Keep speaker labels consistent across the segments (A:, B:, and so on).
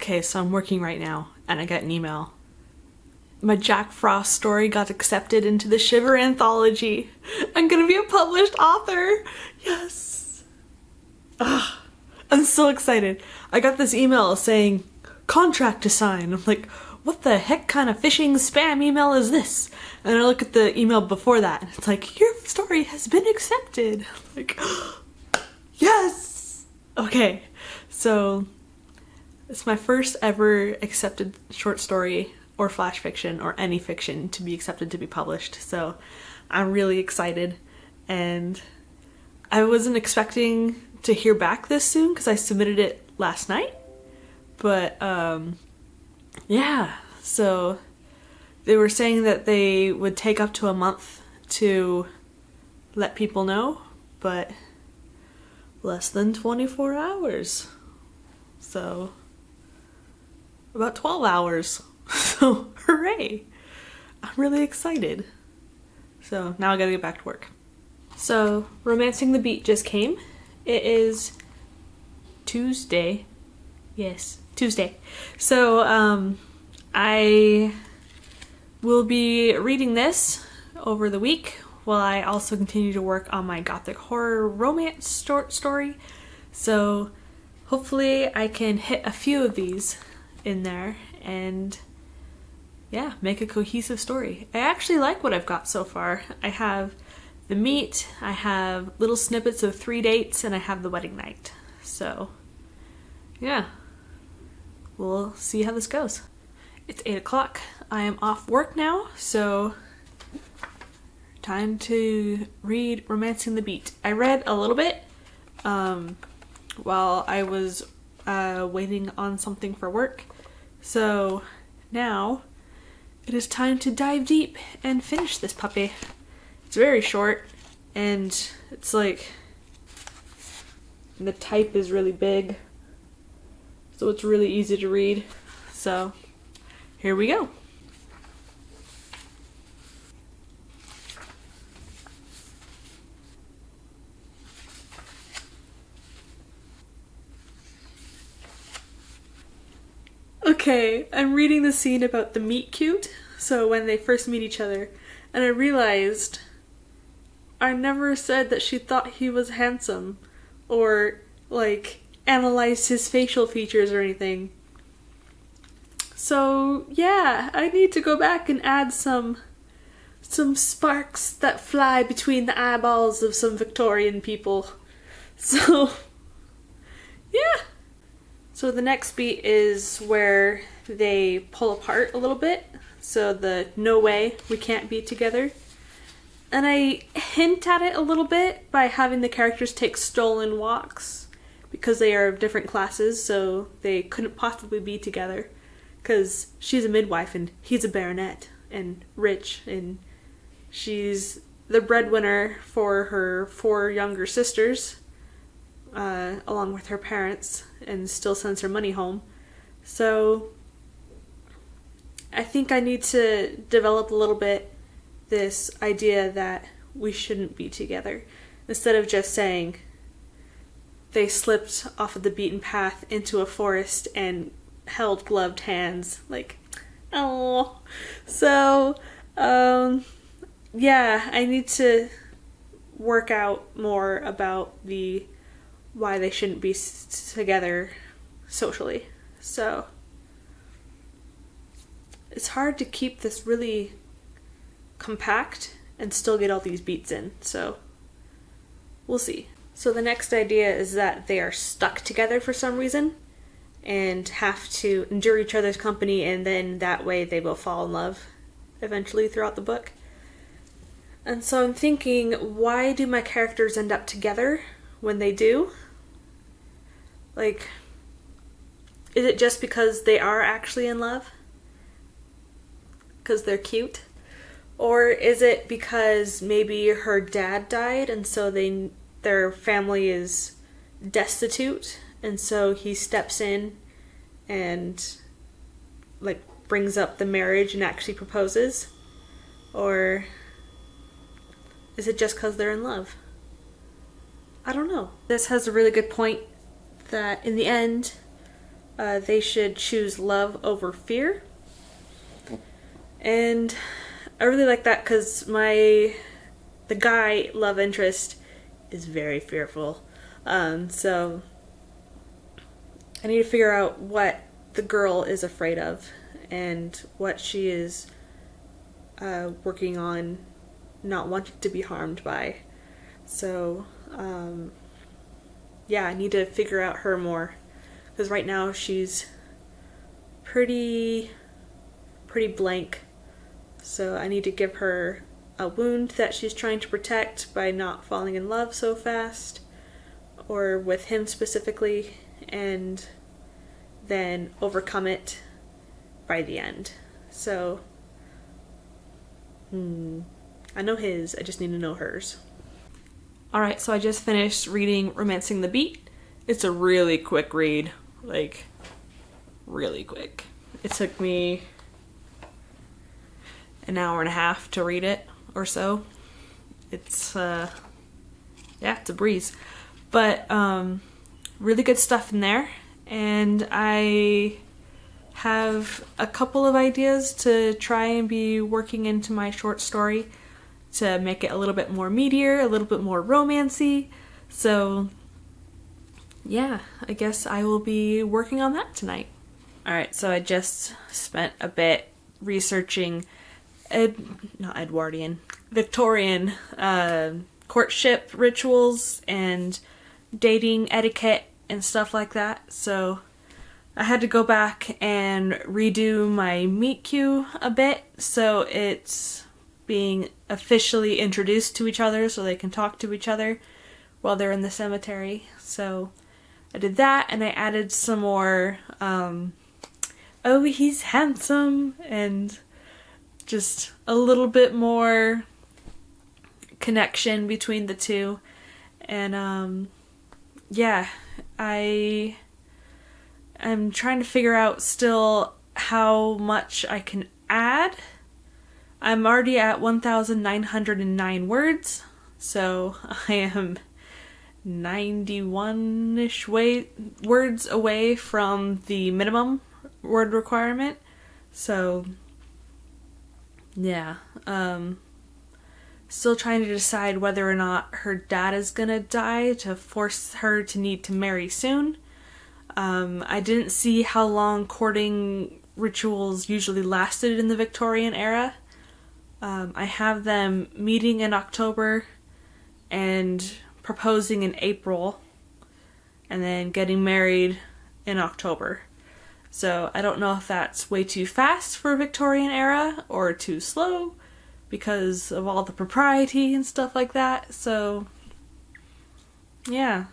A: Okay, so I'm working right now, and I got an email. My Jack Frost story got accepted into the Shiver anthology. I'm gonna be a published author! Yes! Ugh, I'm so excited. I got this email saying, contract to sign. I'm like, what the heck kind of phishing spam email is this? And I look at the email before that, and it's like, your story has been accepted. I'm like, yes! Okay, so it's my first ever accepted short story or flash fiction or any fiction to be accepted to be published. So I'm really excited, and I wasn't expecting to hear back this soon because I submitted it last night. But yeah, so they were saying that they would take up to a month to let people know, but less than 24 hours. So about 12 hours. So hooray! I'm really excited. So now I gotta get back to work. So Romancing the Beat just came. It is Tuesday. Yes, Tuesday. So I will be reading this over the week while I also continue to work on my gothic horror romance short story. So hopefully I can hit a few of these in there and yeah, make a cohesive story. I actually like what I've got so far. I have the meet, I have little snippets of 3 dates, and I have the wedding night. So yeah, we'll see how this goes. It's 8 o'clock. I am off work now, so time to read Romancing the Beat. I read a little bit while I was waiting on something for work. So now it is time to dive deep and finish this puppy. It's very short, and it's like the type is really big, so it's really easy to read. So here we go. Okay, I'm reading the scene about the meet cute, so when they first meet each other, and I realized I never said that she thought he was handsome, or like analyzed his facial features or anything. So yeah, I need to go back and add some sparks that fly between the eyeballs of some Victorian people. So yeah. So the next beat is where they pull apart a little bit. So the no way, we can't be together. And I hint at it a little bit by having the characters take stolen walks because they are of different classes, so they couldn't possibly be together. Because she's a midwife and he's a baronet and rich, and she's the breadwinner for her 4 younger sisters, along with her parents, and still sends her money home. So I think I need to develop a little bit this idea that we shouldn't be together, instead of just saying they slipped off of the beaten path into a forest and held gloved hands. Like, oh. So yeah, I need to work out more about the why they shouldn't be together socially. So it's hard to keep this really compact and still get all these beats in, so we'll see. So the next idea is that they are stuck together for some reason and have to endure each other's company, and then that way they will fall in love eventually throughout the book. And so I'm thinking, why do my characters end up together when they do? Like, is it just because they are actually in love? Because they're cute? Or is it because maybe her dad died and so their family is destitute, and so he steps in and like brings up the marriage and actually proposes? Or is it just because they're in love? I don't know. This has a really good point that in the end, they should choose love over fear. And I really like that because the guy love interest is very fearful. So I need to figure out what the girl is afraid of and what she is working on not wanting to be harmed by. So yeah, I need to figure out her more, because right now she's pretty blank. So I need to give her a wound that she's trying to protect by not falling in love so fast, or with him specifically, and then overcome it by the end. So I know his, I just need to know hers. Alright, so I just finished reading Romancing the Beat. It's a really quick read, like really quick. It took me an hour and a half to read it or so. It's yeah, it's a breeze. But really good stuff in there, and I have a couple of ideas to try and be working into my short story to make it a little bit more meatier, a little bit more romancy. So yeah, I guess I will be working on that tonight. Alright, so I just spent a bit researching Victorian courtship rituals and dating etiquette and stuff like that. So I had to go back and redo my meet cute a bit, so it's being officially introduced to each other so they can talk to each other while they're in the cemetery. So I did that, and I added some more oh, he's handsome, and just a little bit more connection between the two. And yeah, I'm trying to figure out still how much I can add. I'm already at 1,909 words, so I am 91-ish words away from the minimum word requirement. So yeah, still trying to decide whether or not her dad is gonna die to force her to need to marry soon. I didn't see how long courting rituals usually lasted in the Victorian era. I have them meeting in October and proposing in April, and then getting married in October. So I don't know if that's way too fast for Victorian era or too slow because of all the propriety and stuff like that. So yeah,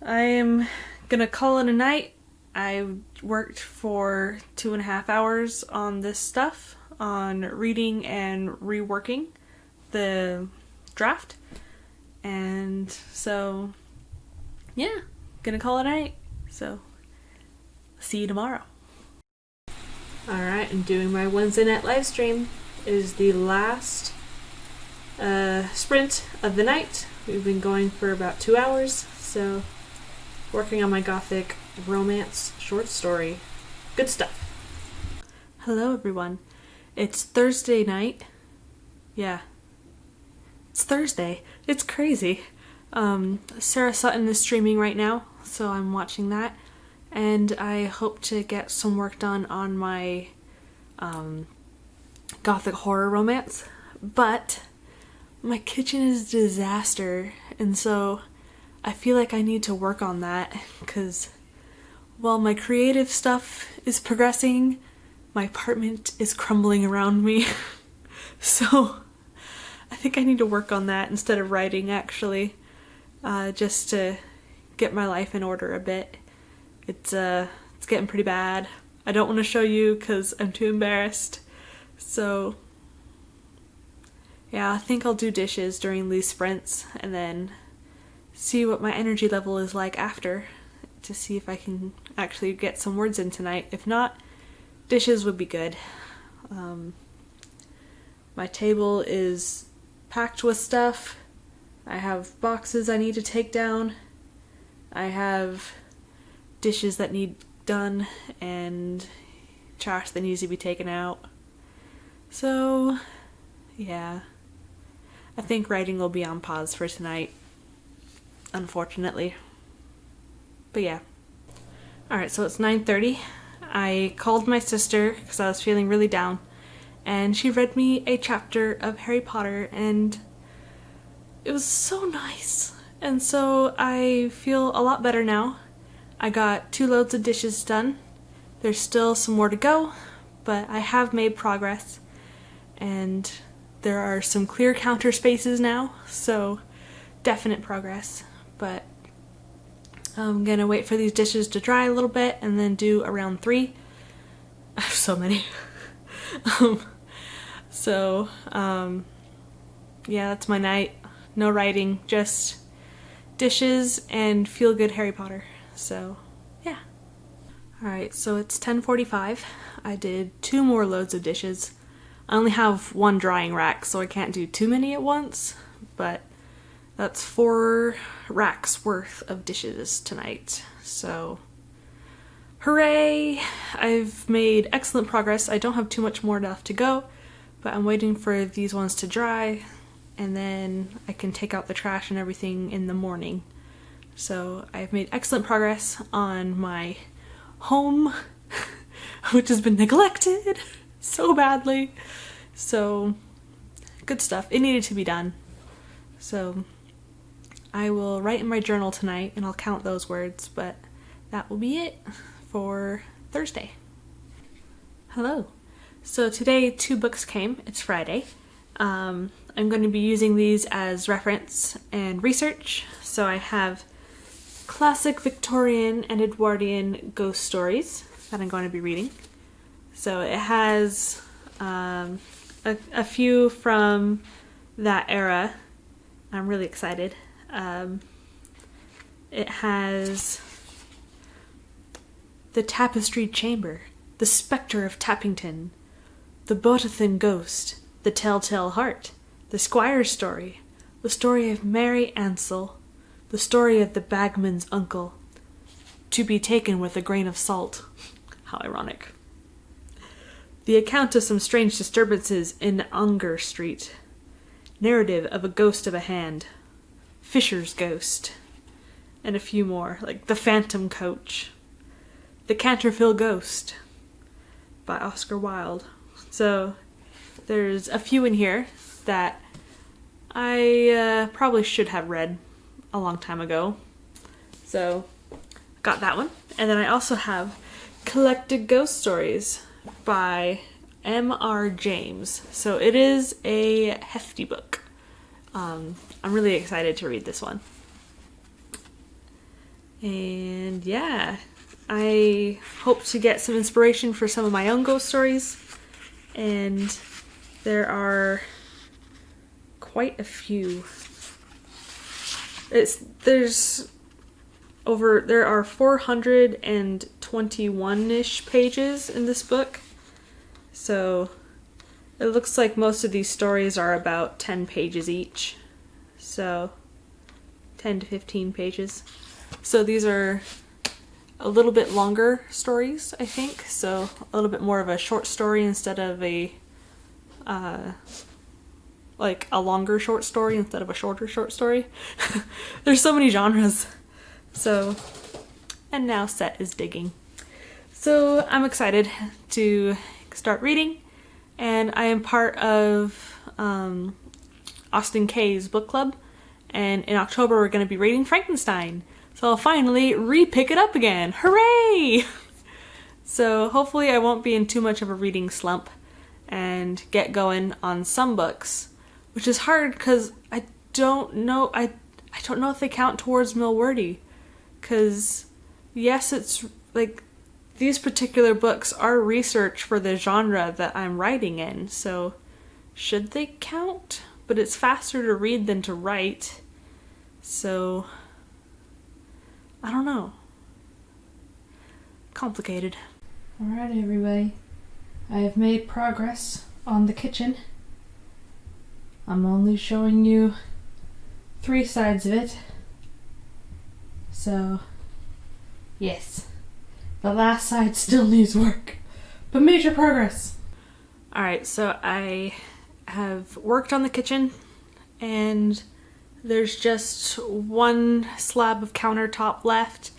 A: I am gonna call it a night. I worked for 2.5 hours on this stuff, on reading and reworking the draft. And so yeah, gonna call it a night. So see you tomorrow. Alright, I'm doing my Wednesday night live stream. It is the last sprint of the night. We've been going for about 2 hours, so working on my gothic romance short story. Good stuff. Hello everyone. It's Thursday night. Yeah. It's Thursday. It's crazy. Sarah Sutton is streaming right now, so I'm watching that. And I hope to get some work done on my gothic horror romance. But my kitchen is a disaster, and so I feel like I need to work on that, because while my creative stuff is progressing, my apartment is crumbling around me. So I think I need to work on that instead of writing, actually, just to get my life in order a bit. It's getting pretty bad. I don't want to show you because I'm too embarrassed. So yeah, I think I'll do dishes during these sprints and then see what my energy level is like after, to see if I can actually get some words in tonight. If not, dishes would be good. My table is packed with stuff. I have boxes I need to take down. I have dishes that need done and trash that needs to be taken out. So, yeah. I think writing will be on pause for tonight, unfortunately. But yeah. Alright, so it's 9:30. I called my sister because I was feeling really down, and she read me a chapter of Harry Potter, and it was so nice. And so I feel a lot better now. I got 2 loads of dishes done. There's still some more to go, but I have made progress, and there are some clear counter spaces now, so definite progress. But I'm gonna wait for these dishes to dry a little bit and then do around 3. I have so many. Yeah, that's my night. No writing, just dishes and feel good Harry Potter. So, yeah. Alright, so it's 10:45. I did 2 more loads of dishes. I only have 1 drying rack, so I can't do too many at once, but that's 4 racks worth of dishes tonight. So, hooray! I've made excellent progress. I don't have too much more left to go, but I'm waiting for these ones to dry, and then I can take out the trash and everything in the morning. So I've made excellent progress on my home, which has been neglected so badly. So, good stuff. It needed to be done. So I will write in my journal tonight and I'll count those words, but that will be it for Thursday. Hello. So today 2 books came. It's Friday. I'm going to be using these as reference and research. So I have classic Victorian and Edwardian ghost stories that I'm going to be reading. So it has a few from that era. I'm really excited. It has The Tapestried Chamber, The Spectre of Tappington, The Botathan Ghost, The Telltale Heart, The Squire's Story, The Story of Mary Ansell, The Story of the Bagman's Uncle, To Be Taken with a Grain of Salt. How ironic. The Account of Some Strange Disturbances in Unger Street, Narrative of a Ghost of a Hand, Fisher's Ghost, and a few more, like The Phantom Coach, The Canterville Ghost by Oscar Wilde. So there's a few in here that I probably should have read a long time ago. So got that one. And then I also have Collected Ghost Stories by M.R. James. So it is a hefty book. I'm really excited to read this one. And yeah, I hope to get some inspiration for some of my own ghost stories. And there are quite a few. There are 421-ish pages in this book. So it looks like most of these stories are about 10 pages each. So 10 to 15 pages. So these are a little bit longer stories, I think. So a little bit more of a short story instead of a like a longer short story instead of a shorter short story. There's so many genres. So, and now Set is digging. So I'm excited to start reading, and I am part of Austin Kay's book club, and in October we're going to be reading Frankenstein. So I'll finally re-pick it up again. Hooray! So hopefully I won't be in too much of a reading slump and get going on some books, which is hard because I don't know if they count towards Milwordy. Because yes, it's like these particular books are research for the genre that I'm writing in, so should they count? But it's faster to read than to write, so I don't know. Complicated. Alright everybody, I have made progress on the kitchen. I'm only showing you 3 sides of it. So, yes,
B: The last side still needs work, but major progress.
A: Alright, so I have worked on the kitchen, and there's just one slab of countertop left,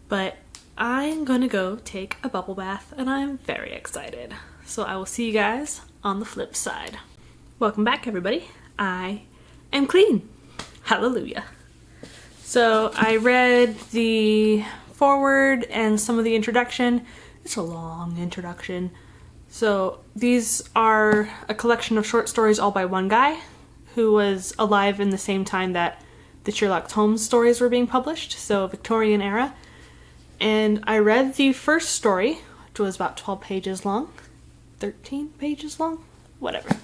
A: but I'm gonna go take a bubble bath, and I'm very excited. So I will see you guys on the flip side. Welcome back, everybody. I am clean. Hallelujah. So I read the foreword and some of the introduction. It's a long introduction. So these are a collection of short stories all by one guy who was alive in the same time that the Sherlock Holmes stories were being published, so Victorian era. And I read the first story, which was about 12 pages long. 13 pages long? Whatever.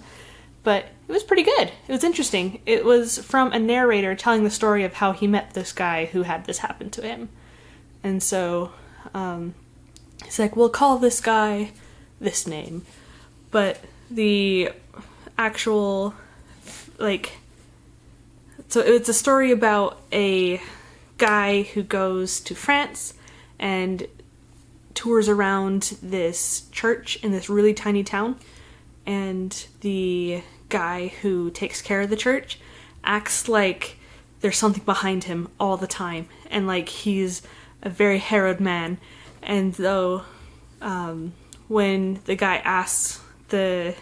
A: But it was pretty good. It was interesting. It was from a narrator telling the story of how he met this guy who had this happen to him. And so he's like, we'll call this guy this name. But the actual, so it's a story about a guy who goes to France and tours around this church in this really tiny town, and the guy who takes care of the church acts like there's something behind him all the time, and like he's a very harrowed man. And though when the guy asks the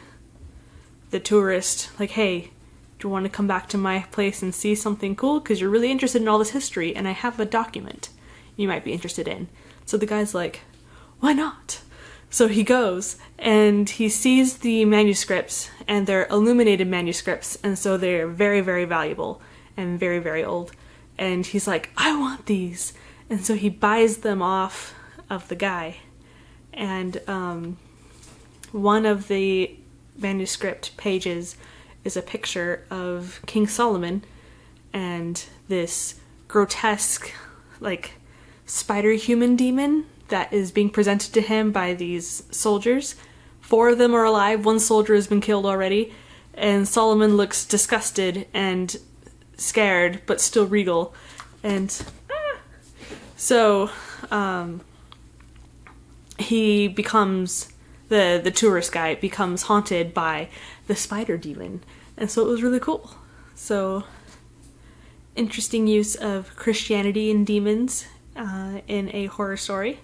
A: tourist, like, hey, do you want to come back to my place and see something cool, because you're really interested in all this history and I have a document you might be interested in. So the guy's like, why not? So he goes and he sees the manuscripts, and they're illuminated manuscripts, and so they're very, very valuable and very, very old. And he's like, I want these. And so he buys them off of the guy. And one of the manuscript pages is a picture of King Solomon and this grotesque, like, spider human demon that is being presented to him by these soldiers. 4 of them are alive, 1 soldier has been killed already, and Solomon looks disgusted and scared, but still regal. And so he becomes, the tourist guy becomes haunted by the spider demon, and so it was really cool. So interesting use of Christianity and demons in a horror story,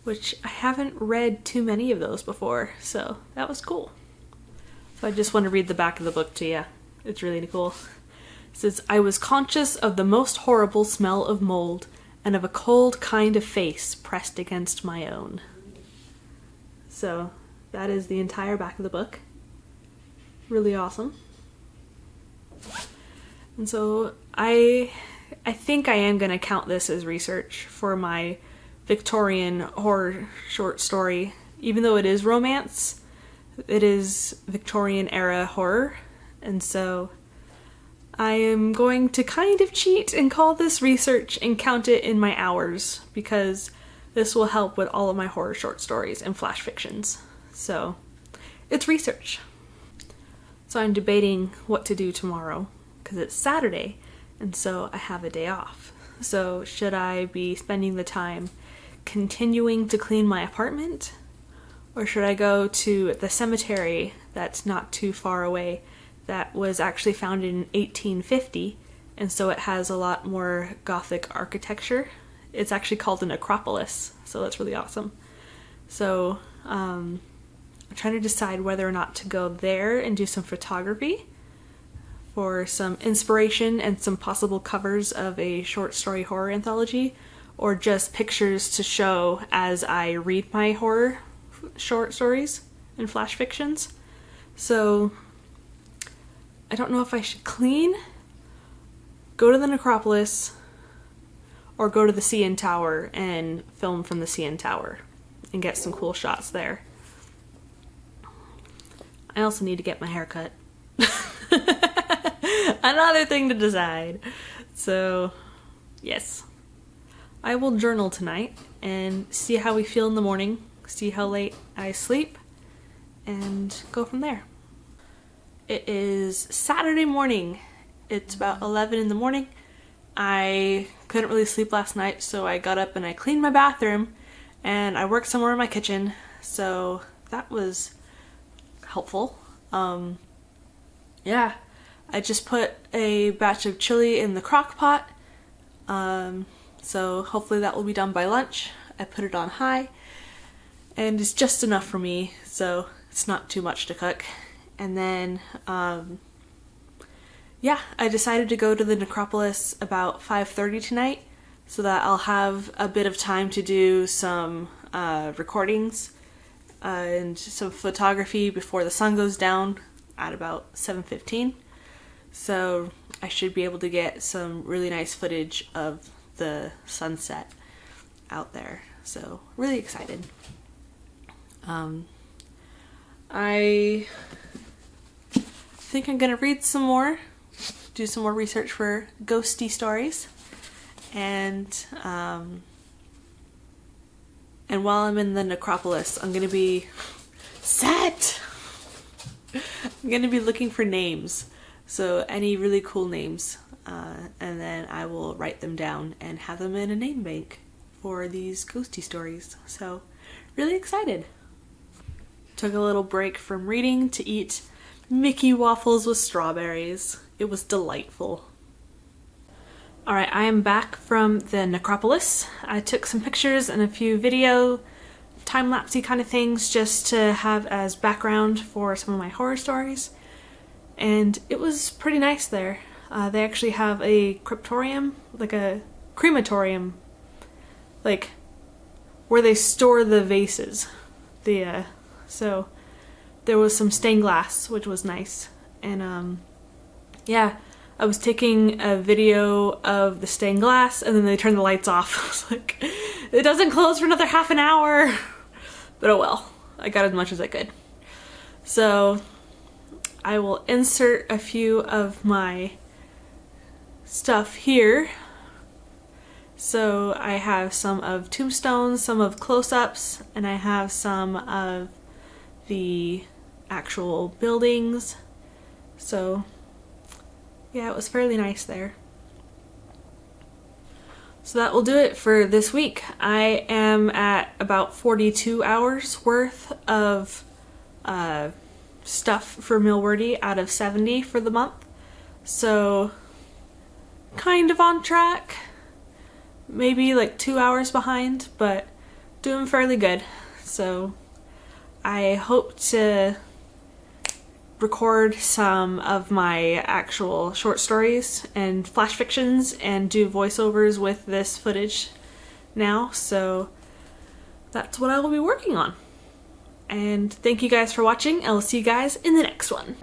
A: which I haven't read too many of those before, so that was cool. So I just want to read the back of the book to you. It's really cool. It says, I was conscious of the most horrible smell of mold, and of a cold kind of face pressed against my own. So that is the entire back of the book. Really awesome. And so I think I am going to count this as research for my Victorian horror short story. Even though it is romance, it is Victorian era horror, and so I am going to kind of cheat and call this research and count it in my hours, because this will help with all of my horror short stories and flash fictions. So it's research. So I'm debating what to do tomorrow, because it's Saturday, and so I have a day off. So should I be spending the time continuing to clean my apartment, or should I go to the cemetery that's not too far away that was actually founded in 1850, and so it has a lot more Gothic architecture. It's actually called a necropolis, so that's really awesome. So I'm trying to decide whether or not to go there and do some photography for some inspiration and some possible covers of a short story horror anthology, or just pictures to show as I read my horror short stories and flash fictions. So I don't know if I should clean, go to the necropolis, or go to the CN Tower and film from the CN Tower and get some cool shots there. I also need to get my hair cut. Another thing to decide. So, yes. I will journal tonight and see how we feel in the morning, see how late I sleep, and go from there. It is Saturday morning. It's about 11 in the morning. I couldn't really sleep last night, so I got up and I cleaned my bathroom, and I worked somewhere in my kitchen, so that was helpful. Yeah, I just put a batch of chili in the crock pot, so hopefully that will be done by lunch. I put it on high, and it's just enough for me, so it's not too much to cook. And then, yeah, I decided to go to the necropolis about 5:30 tonight, so that I'll have a bit of time to do some recordings and some photography before the sun goes down at about 7:15. So I should be able to get some really nice footage of the sunset out there. So really excited. I think I'm gonna read some more, do some more research for ghosty stories, and while I'm in the necropolis, I'm gonna be I'm gonna be looking for names, so any really cool names, and then I will write them down and have them in a name bank for these ghosty stories. So really excited. Took a little break from reading to eat Mickey waffles with strawberries. It was delightful. Alright, I am back from the necropolis. I took some pictures and a few video time-lapsey kind of things just to have as background for some of my horror stories. And it was pretty nice there. They actually have a cryptorium, like a crematorium, like where they store the vases. So there was some stained glass, which was nice. And yeah, I was taking a video of the stained glass and then they turned the lights off. I was like, it doesn't close for another half an hour. But oh well, I got as much as I could. So I will insert a few of my stuff here. So I have some of tombstones, some of close-ups, and I have some of the actual buildings. So yeah, it was fairly nice there. So that will do it for this week. I am at about 42 hours worth of stuff for Milwordy out of 70 for the month. So kind of on track. Maybe like 2 hours behind, but doing fairly good. So I hope to record some of my actual short stories and flash fictions and do voiceovers with this footage now, so that's what I will be working on. And thank you guys for watching. I will see you guys in the next one.